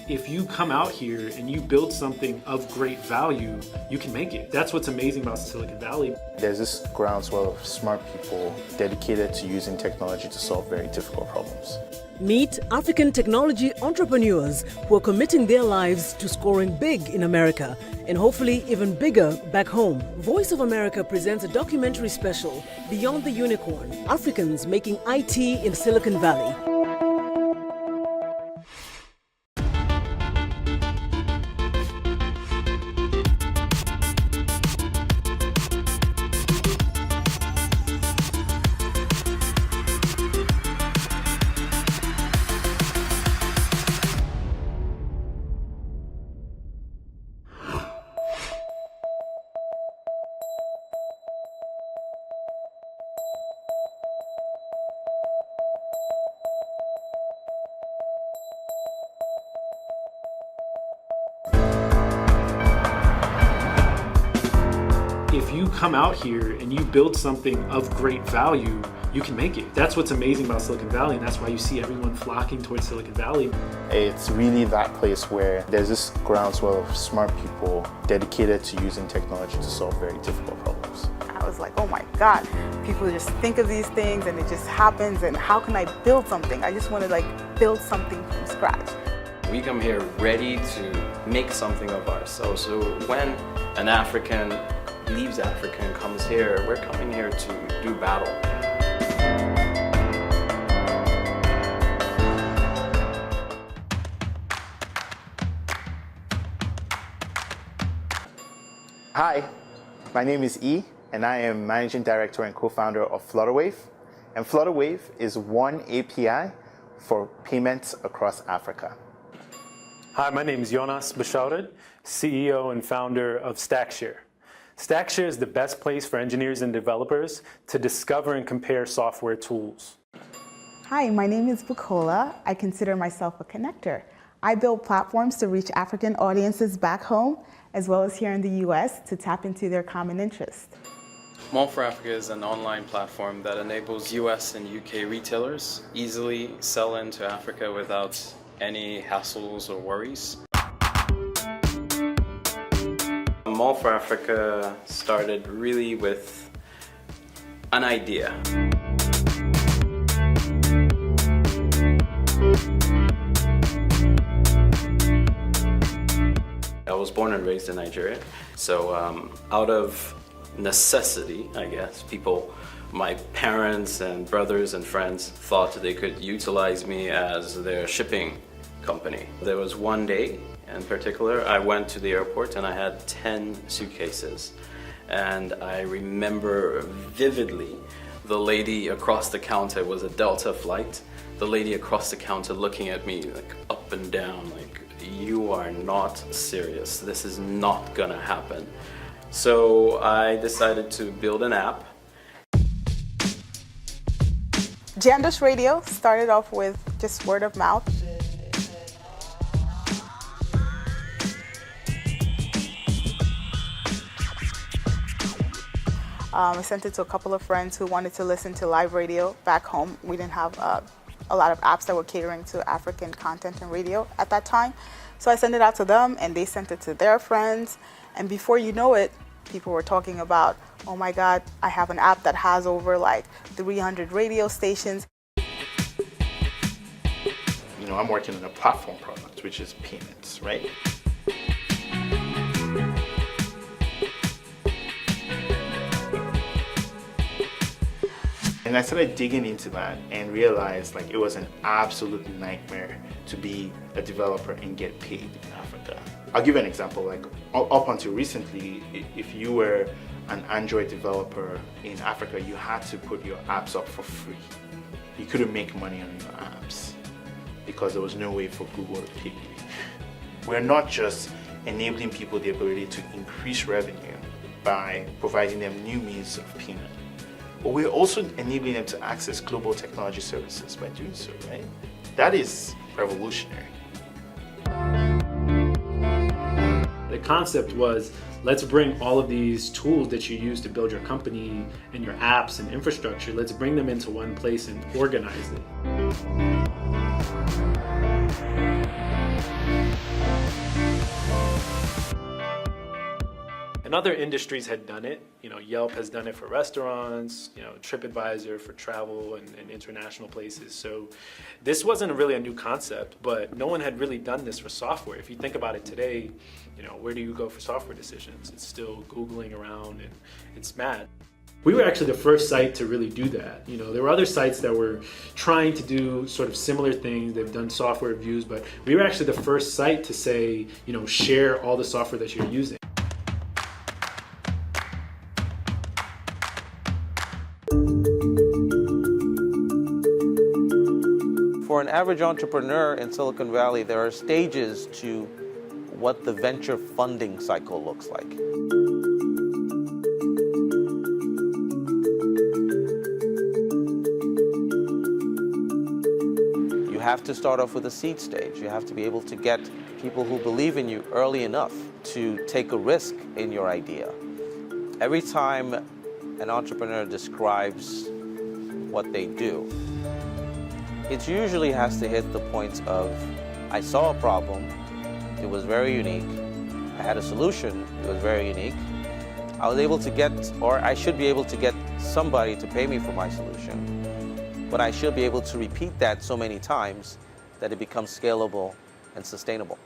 If you come out here and you build something of great value, you can make it. That's what's amazing about Silicon Valley. There's this groundswell of smart people dedicated to using technology to solve very difficult problems. Meet African technology entrepreneurs who are committing their lives to scoring big in America and hopefully even bigger back home. Voice of America presents a documentary special, Beyond the Unicorn, Africans Making IT in Silicon Valley. If you come out here and you build something of great value, you can make it. That's what's amazing about Silicon Valley, and that's why you see everyone flocking towards Silicon Valley. It's really that place where there's this groundswell of smart people dedicated to using technology to solve very difficult problems. I was like, oh my God, people just think of these things and it just happens, and how can I build something? I just want to build something from scratch. We come here ready to make something of ourselves. So when an African leaves Africa and comes here, we're coming here to do battle. Hi, my name is E, and I am Managing Director and co-founder of Flutterwave. And Flutterwave is one API for payments across Africa. Hi, my name is Jonas Beshouted, CEO and founder of StackShare. StackShare is the best place for engineers and developers to discover and compare software tools. Hi, my name is Bukola. I consider myself a connector. I build platforms to reach African audiences back home, as well as here in the US, to tap into their common interests. Mall for Africa is an online platform that enables US and UK retailers easily sell into Africa without any hassles or worries. Mall for Africa started really with an idea. I was born and raised in Nigeria, so out of necessity, I guess, my parents and brothers and friends thought they could utilize me as their shipping company. There was one day in particular, I went to the airport and I had 10 suitcases. And I remember vividly the lady across the counter, it was a Delta flight, the lady across the counter looking at me like up and down, like, you are not serious, this is not gonna happen. So I decided to build an app. Jandos Radio started off with just word of mouth. I sent it to a couple of friends who wanted to listen to live radio back home. We didn't have a lot of apps that were catering to African content and radio at that time. So I sent it out to them and they sent it to their friends. And before you know it, people were talking about, oh my God, I have an app that has over 300 radio stations. You know, I'm working on a platform product, which is payments, right? And I started digging into that and realized it was an absolute nightmare to be a developer and get paid in Africa. I'll give you an example. Up until recently, if you were an Android developer in Africa, you had to put your apps up for free. You couldn't make money on your apps because there was no way for Google to pay you. We're not just enabling people the ability to increase revenue by providing them new means of payment, but we're also enabling them to access global technology services by doing so, right? That is revolutionary. concept was, let's bring all of these tools that you use to build your company and your apps and infrastructure, let's bring them into one place and organize it. And other industries had done it. Yelp has done it for restaurants, TripAdvisor for travel and international places. So this wasn't really a new concept, but no one had really done this for software. If you think about it today, where do you go for software decisions? It's still Googling around, and it's mad. We were actually the first site to really do that. There were other sites that were trying to do sort of similar things. They've done software reviews, but we were actually the first site to say, share all the software that you're using. For an average entrepreneur in Silicon Valley, there are stages to what the venture funding cycle looks like. You have to start off with a seed stage. You have to be able to get people who believe in you early enough to take a risk in your idea. Every time an entrepreneur describes what they do, it usually has to hit the points of, I saw a problem, it was very unique, I had a solution, it was very unique, I was able to get, or I should be able to get somebody to pay me for my solution, but I should be able to repeat that so many times that it becomes scalable and sustainable.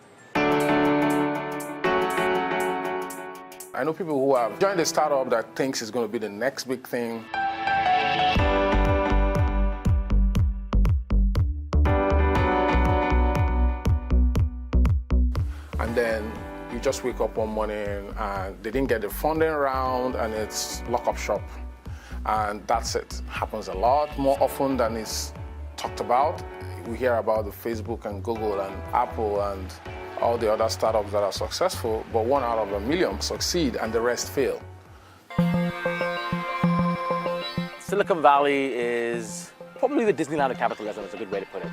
I know people who have joined a startup that thinks it's going to be the next big thing. And then you just wake up one morning and they didn't get the funding round and it's lock up shop. And that's it. Happens a lot more often than it's talked about. We hear about the Facebook and Google and Apple and all the other startups that are successful, but 1 out of a million succeed and the rest fail. Silicon Valley is probably the Disneyland of capitalism, is a good way to put it.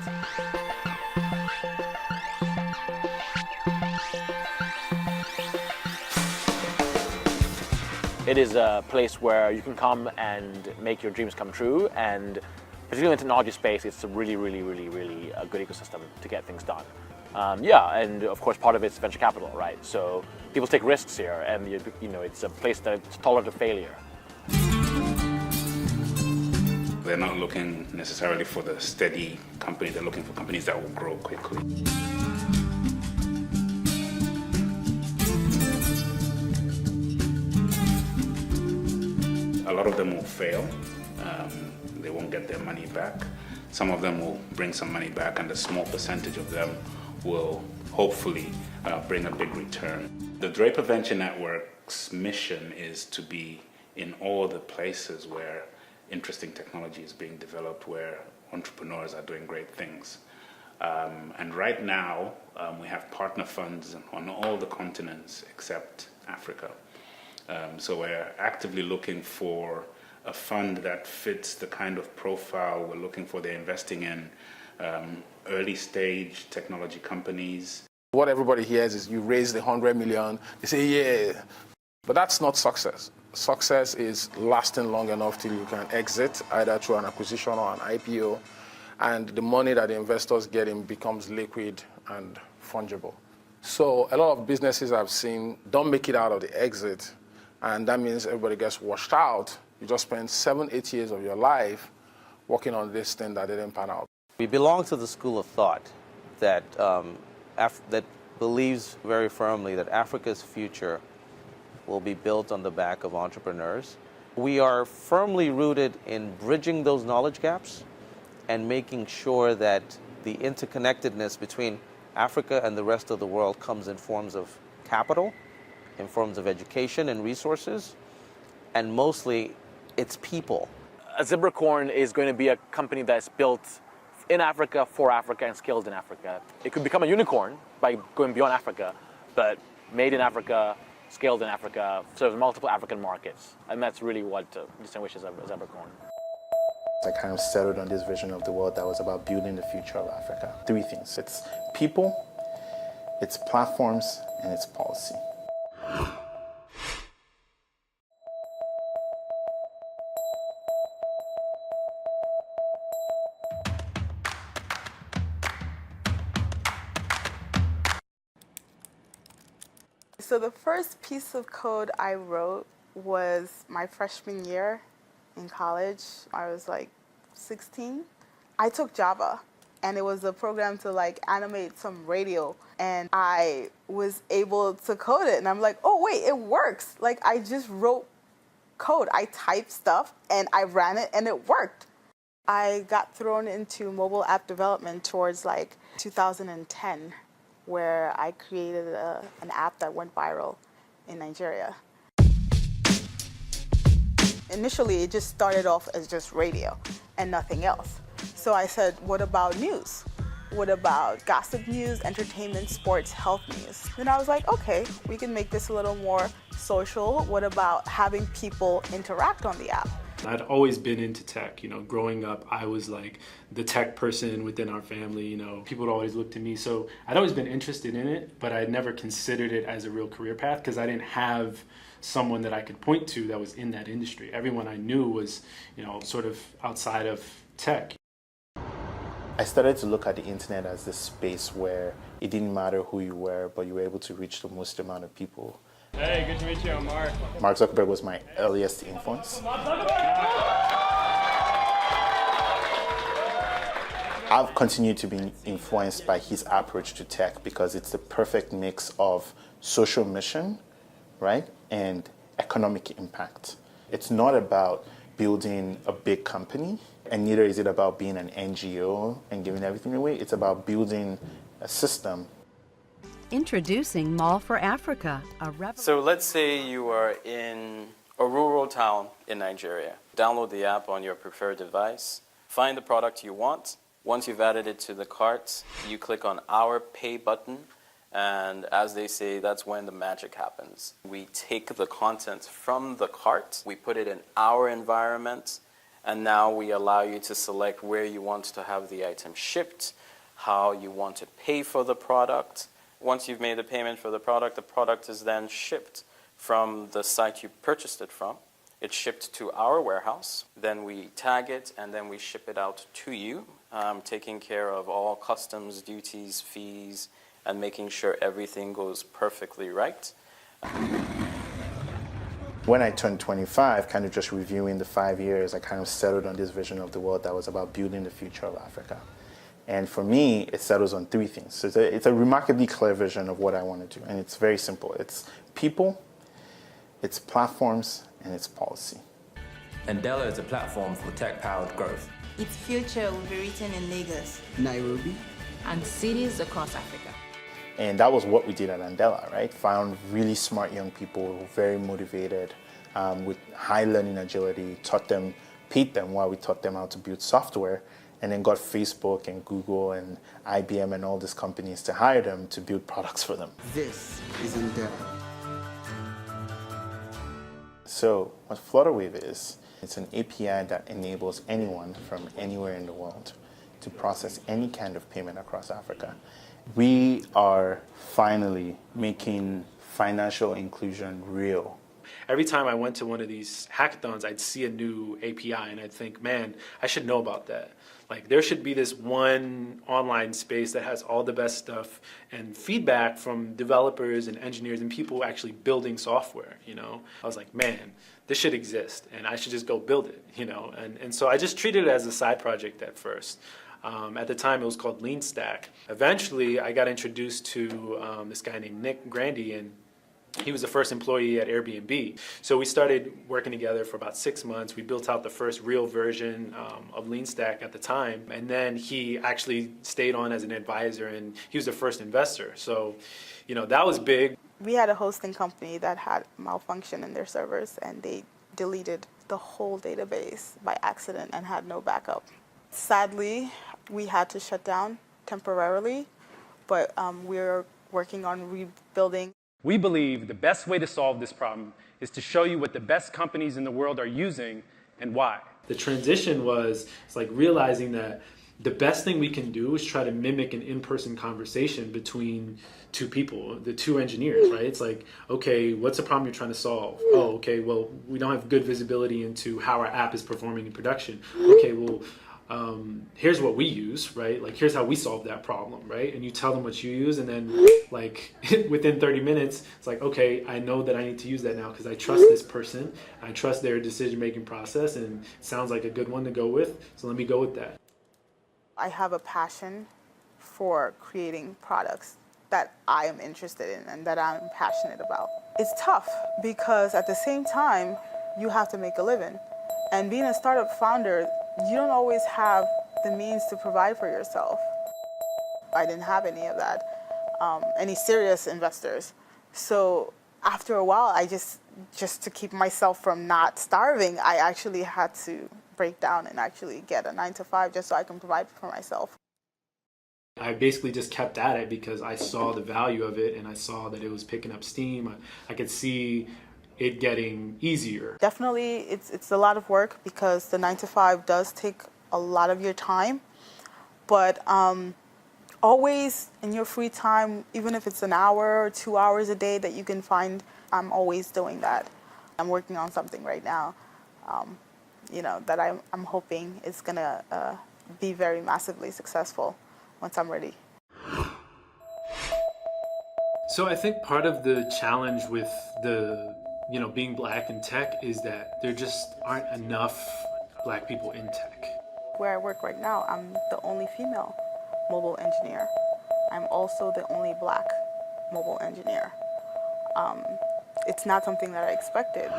It is a place where you can come and make your dreams come true, and particularly in the technology space, it's a really a good ecosystem to get things done. And of course part of it's venture capital, right? So people take risks here, and it's a place that's tolerant of failure. They're not looking necessarily for the steady company, they're looking for companies that will grow quickly. A lot of them will fail. They won't get their money back. Some of them will bring some money back, and a small percentage of them will hopefully bring a big return. The Draper Venture Network's mission is to be in all the places where interesting technology is being developed, where entrepreneurs are doing great things. And right now, we have partner funds on all the continents except Africa. So we're actively looking for a fund that fits the kind of profile we're looking for. They're investing in early stage technology companies. What everybody hears is you raised 100 million, they say, yeah, but that's not success. Success is lasting long enough till you can exit, either through an acquisition or an IPO, and the money that the investors get in becomes liquid and fungible. So a lot of businesses I've seen don't make it out of the exit, and that means everybody gets washed out. You just spend 7-8 years of your life working on this thing that didn't pan out. We belong to the school of thought that that believes very firmly that Africa's future will be built on the back of entrepreneurs. We are firmly rooted in bridging those knowledge gaps and making sure that the interconnectedness between Africa and the rest of the world comes in forms of capital, in forms of education and resources, and mostly it's people. A Zebracorn is going to be a company that's built in Africa, for Africa, and scaled in Africa. It could become a unicorn by going beyond Africa, but made in Africa, scaled in Africa, serves multiple African markets. And that's really what distinguishes a Zebracorn. I kind of settled on this vision of the world that was about building the future of Africa. 3 things. It's people, it's platforms, and it's policy. So the first piece of code I wrote was my freshman year in college. I was like 16. I took Java, and it was a program to like animate some radio, and I was able to code it, and I'm like, oh wait, it works. Like I just wrote code. I typed stuff and I ran it and it worked. I got thrown into mobile app development towards like 2010, where I created an app that went viral in Nigeria. Initially, it just started off as just radio and nothing else. So I said, what about news? What about gossip news, entertainment, sports, health news? Then I was like, okay, we can make this a little more social. What about having people interact on the app? I'd always been into tech, growing up, I was like the tech person within our family, people would always look to me. So I'd always been interested in it, but I'd never considered it as a real career path because I didn't have someone that I could point to that was in that industry. Everyone I knew was, sort of outside of tech. I started to look at the internet as this space where it didn't matter who you were, but you were able to reach the most amount of people. Hey, good to meet you, I'm Mark. Mark Zuckerberg was my earliest influence. I've continued to be influenced by his approach to tech because it's the perfect mix of social mission, right, and economic impact. It's not about building a big company, and neither is it about being an NGO and giving everything away. It's about building a system. Introducing Mall for Africa, So let's say you are in a rural town in Nigeria. Download the app on your preferred device, find the product you want. Once you've added it to the cart, you click on Our Pay button, and as they say, that's when the magic happens. We take the content from the cart, we put it in our environment, and now we allow you to select where you want to have the item shipped, how you want to pay for the product. Once you've made the payment for the product is then shipped from the site you purchased it from. It's shipped to our warehouse. Then we tag it, and then we ship it out to you, taking care of all customs, duties, fees, and making sure everything goes perfectly right. When I turned 25, kind of just reviewing the 5 years, I kind of settled on this vision of the world that was about building the future of Africa. And for me, it settles on three things. So it's a remarkably clear vision of what I want to do. And it's very simple. It's people, it's platforms, and it's policy. Andela is a platform for tech-powered growth. Its future will be written in Lagos, Nairobi, and cities across Africa. And that was what we did at Andela, right? Found really smart young people, very motivated, with high learning agility, paid them while we taught them how to build software, and then got Facebook and Google and IBM and all these companies to hire them to build products for them. This is Andela. So what Flutterwave is, it's an API that enables anyone from anywhere in the world to process any kind of payment across Africa. We are finally making financial inclusion real. Every time I went to one of these hackathons, I'd see a new API and I'd think, man, I should know about that. Like there should be this one online space that has all the best stuff and feedback from developers and engineers and people actually building software, I was like, man, this should exist and I should just go build it, And so I just treated it as a side project at first. At the time, it was called Lean Stack. Eventually, I got introduced to this guy named Nick Grandy, and he was the first employee at Airbnb. So we started working together for about 6 months. We built out the first real version of Lean Stack at the time, and then he actually stayed on as an advisor, and he was the first investor. So, that was big. We had a hosting company that had malfunction in their servers, and they deleted the whole database by accident and had no backup. Sadly, we had to shut down temporarily, but we're working on rebuilding. We believe the best way to solve this problem is to show you what the best companies in the world are using and why. The transition it's like realizing that the best thing we can do is try to mimic an in-person conversation between two people, the two engineers, right? It's like, okay, what's the problem you're trying to solve? Oh, okay, well, we don't have good visibility into how our app is performing in production. Okay, well, here's what we use, right? Like, here's how we solve that problem, right? And you tell them what you use, and then like within 30 minutes, it's like, okay, I know that I need to use that now because I trust this person. I trust their decision-making process, and it sounds like a good one to go with. So let me go with that. I have a passion for creating products that I am interested in and that I'm passionate about. It's tough because at the same time, you have to make a living. And being a startup founder, you don't always have the means to provide for yourself. I didn't have any of that, any serious investors. So after a while, I just to keep myself from not starving, I actually had to break down and actually get a 9-to-5 just so I can provide for myself. I basically just kept at it because I saw the value of it and I saw that it was picking up steam. I could see it getting easier. Definitely, it's a lot of work because the 9-to-5 does take a lot of your time. But always in your free time, even if it's an hour or 2 hours a day that you can find, I'm always doing that. I'm working on something right now, that I'm hoping is gonna be very massively successful once I'm ready. So I think part of the challenge with being black in tech is that there just aren't enough black people in tech. Where I work right now, I'm the only female mobile engineer. I'm also the only black mobile engineer. It's not something that I expected.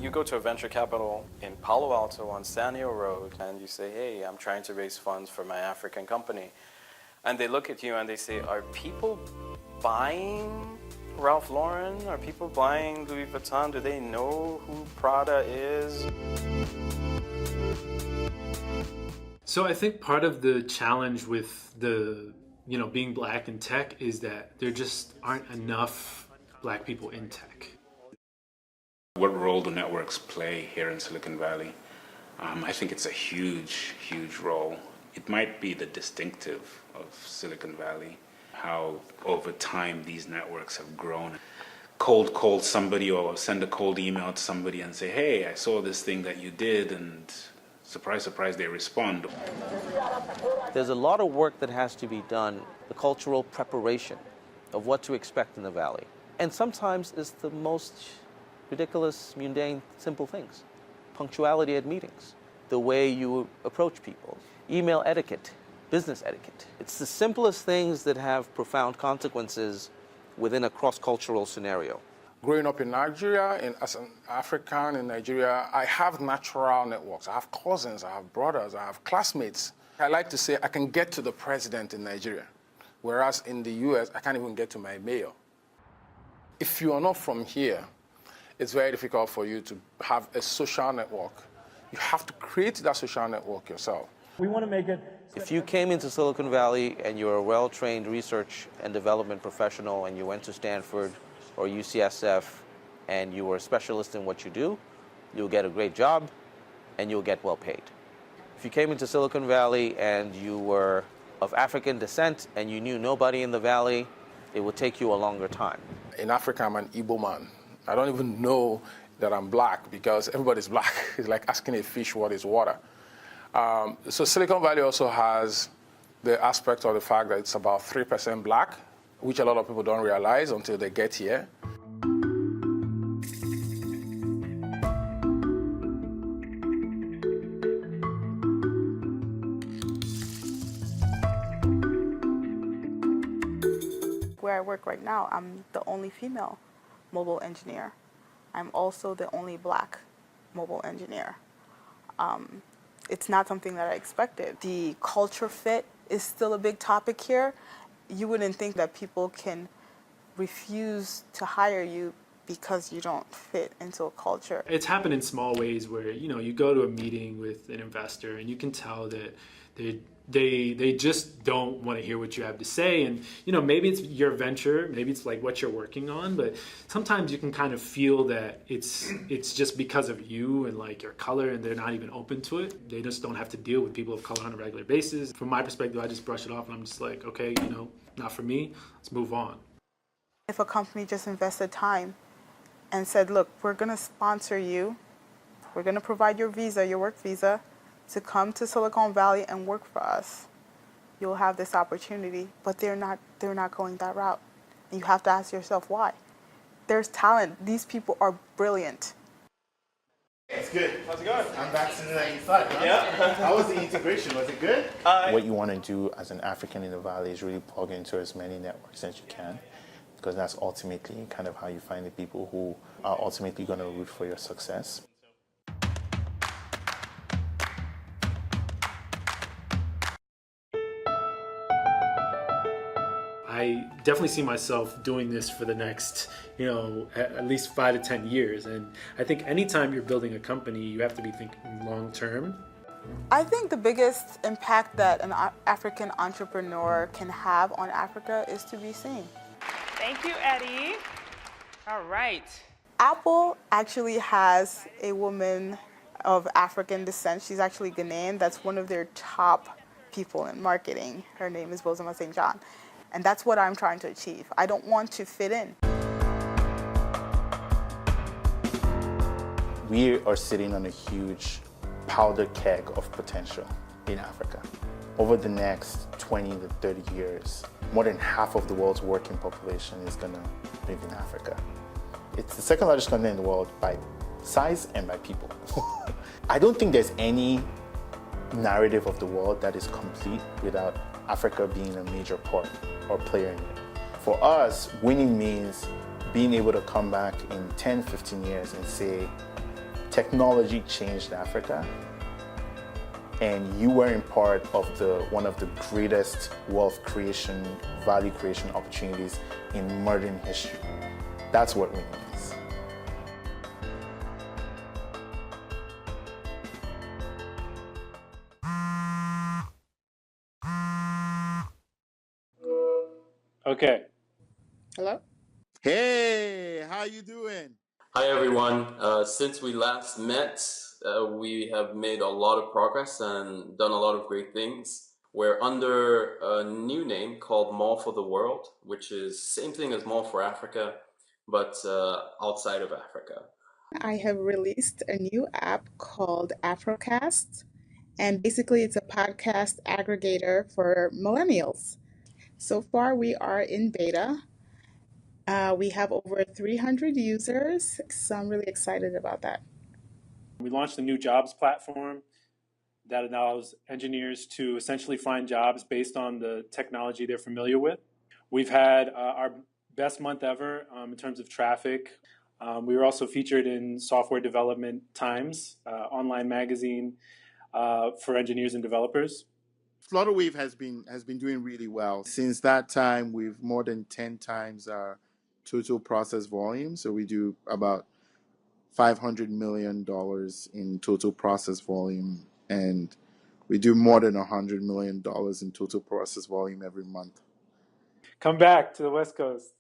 You go to a venture capital in Palo Alto on Sanio Road and you say, hey, I'm trying to raise funds for my African company. And they look at you and they say, are people buying Ralph Lauren? Are people buying Louis Vuitton? Do they know who Prada is? So I think part of the challenge with being black in tech is that there just aren't enough black people in tech. What role do networks play here in Silicon Valley? I think it's a huge, huge role. It might be the distinctive of Silicon Valley, how over time these networks have grown. Cold call somebody or send a cold email to somebody and say, hey, I saw this thing that you did, and surprise, surprise, they respond. There's a lot of work that has to be done, the cultural preparation of what to expect in the Valley. And sometimes it's the most ridiculous, mundane, simple things. Punctuality at meetings, the way you approach people, email etiquette, business etiquette. It's the simplest things that have profound consequences within a cross-cultural scenario. Growing up in Nigeria, as an African in Nigeria, I have natural networks. I have cousins, I have brothers, I have classmates. I like to say I can get to the president in Nigeria, whereas in the US, I can't even get to my mayor. If you are not from here, it's very difficult for you to have a social network. You have to create that social network yourself. We want to make it. If you came into Silicon Valley and you're a well-trained research and development professional and you went to Stanford or UCSF and you were a specialist in what you do, you'll get a great job and you'll get well paid. If you came into Silicon Valley and you were of African descent and you knew nobody in the Valley, it would take you a longer time. In Africa, I'm an Igbo man. I don't even know that I'm black because everybody's black. It's like asking a fish what is water. So Silicon Valley also has the aspect of the fact that it's about 3% black, which a lot of people don't realize until they get here. Where I work right now, I'm the only female mobile engineer. I'm also the only black mobile engineer. It's not something that I expected. The culture fit is still a big topic here. You wouldn't think that people can refuse to hire you because you don't fit into a culture. It's happened in small ways where, you go to a meeting with an investor and you can tell that they're They just don't want to hear what you have to say. And maybe it's your venture, maybe it's like what you're working on, but sometimes you can kind of feel that it's just because of you and like your color, and they're not even open to it. They just don't have to deal with people of color on a regular basis. From my perspective, I just brush it off and I'm just like, okay, not for me, let's move on. If a company just invested time and said, look, we're going to sponsor you, we're going to provide your visa, your work visa, to come to Silicon Valley and work for us, you'll have this opportunity. But they're not going that route. And you have to ask yourself why. There's talent. These people are brilliant. It's good. How's it going? I'm back sooner than you thought, huh? Yeah. How was the integration? Was it good? What you want to do as an African in the Valley is really plug into as many networks as you can, because that's ultimately kind of how you find the people who are ultimately going to root for your success. I definitely see myself doing this for the next, at least 5 to 10 years. And I think anytime you're building a company, you have to be thinking long term. I think the biggest impact that an African entrepreneur can have on Africa is to be seen. Thank you, Eddie. All right. Apple actually has a woman of African descent. She's actually Ghanaian. That's one of their top people in marketing. Her name is Bozoma St. John. And that's what I'm trying to achieve. I don't want to fit in. We are sitting on a huge powder keg of potential in Africa. Over the next 20 to 30 years, more than half of the world's working population is going to live in Africa. It's the second largest continent in the world by size and by people. I don't think there's any narrative of the world that is complete without Africa being a major part or player in it. For us, winning means being able to come back in 10, 15 years and say, technology changed Africa, and you were in part of one of the greatest wealth creation, value creation opportunities in modern history. That's what winning means. Okay. Hello? Hey, how you doing? Hi everyone. Since we last met, we have made a lot of progress and done a lot of great things. We're under a new name called Mall for the World, which is same thing as Mall for Africa, but outside of Africa. I have released a new app called Afrocast, and basically it's a podcast aggregator for millennials. So far, we are in beta. We have over 300 users, so I'm really excited about that. We launched a new jobs platform that allows engineers to essentially find jobs based on the technology they're familiar with. We've had our best month ever in terms of traffic. We were also featured in Software Development Times, online magazine for engineers and developers. Flutterwave has been doing really well. Since that time, we've more than 10 times our total process volume. So we do about $500 million in total process volume, and we do more than $100 million in total process volume every month. Come back to the West Coast.